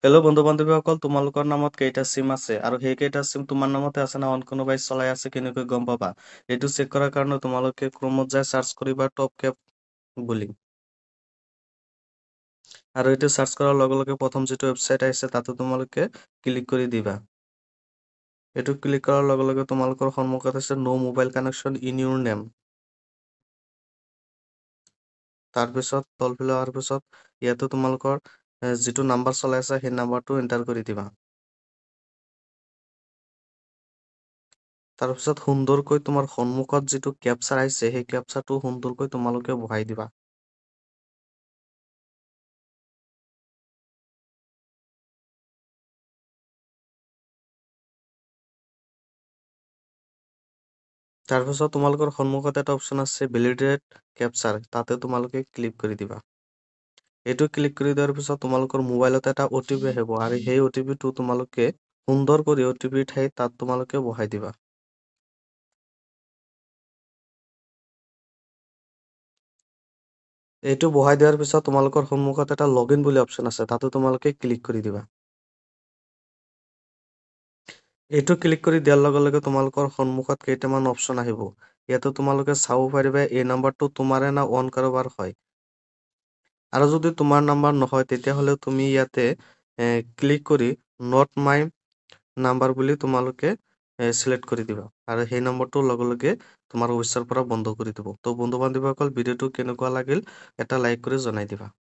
Hello' বন্ধু বান্ধৱীসকল, তোমালোকৰ নামত কেইটা চিম আছে আৰু সেই কেইটা চিম তোমাৰ নামতে আছে না অন কোনোবাই চলাই আছে কেনেকৈ গম পাবা? এইটো চেক কৰাৰ কাৰণে তোমালোকে ক্ৰমত যাই চাৰ্চ কৰিবা টপ কেপ বুলি। আৰু এইটো চাৰ্চ কৰাৰ লগে লগে প্ৰথম যিটো ৱেবছাইট আহিছে তাতে তোমালোকে ক্লিক কৰি দিবা। এইটো ক্লিক কৰাৰ লগে লগে তোমালোকৰ সন্মুখত আছে no mobile connection in your name. তাৰপিছত তলফালে অহাৰ পিছত ইয়াতে তোমালোকৰ যিটো নাম্বাৰ চলাই আছে সেই নাম্বাৰটো এণ্টাৰ কৰি দিবা। তাৰপিছত সুন্দৰকৈ তোমাৰ সন্মুখত যিটো কেপচাৰ আহিছে সেই কেপচাৰটো সুন্দৰকৈ তোমালোকে বহাই দিবা। তাৰপিছত তোমালোকৰ সন্মুখত এটা অপশ্যন আছে ভেলিডেট কেপচাৰ, তাতে তোমালোকে ক্লিক কৰি দিবা। এইটো ক্লিক কৰি দিয়াৰ পিছত তোমালোকৰ মোবাইলত এটা OTP আহিব আৰু সেই OTPটো তোমালোকে সুন্দৰ কৰি OTP ঠাইত তাত তোমালোকে বহাই দিবা। এইটো বহাই দিয়াৰ পিছত তোমালোকৰ সন্মুখত এটা লগইন বুলি অপশ্যন আছে, তাতে তোমালোকে ক্লিক কৰি দিবা। এইটো ক্লিক কৰি দিয়াৰ লগে লগে তোমালোকৰ সন্মুখত কেইটামান অপশ্যন আহিব। ইয়াতে তোমালোকে চাব পাৰিবা এই নাম্বাৰটো তোমাৰে না অন কাৰোবাৰ হয়। আৰু যদি তোমাৰ নাম্বাৰ নহয় তেতিয়াহ'লে তুমি ইয়াতে ক্লিক কৰি নট মাই নাম্বাৰ বুলি তোমালোকে চিলেক্ট কৰি দিবা আৰু সেই নম্বৰটো লগে লগে তোমাৰ ৱেবছাইটৰ পৰা বন্ধ কৰি দিব। তো বন্ধু বান্ধৱীসকল, ভিডিঅ'টো কেনেকুৱা লাগিল এটা লাইক কৰি জনাই দিবা।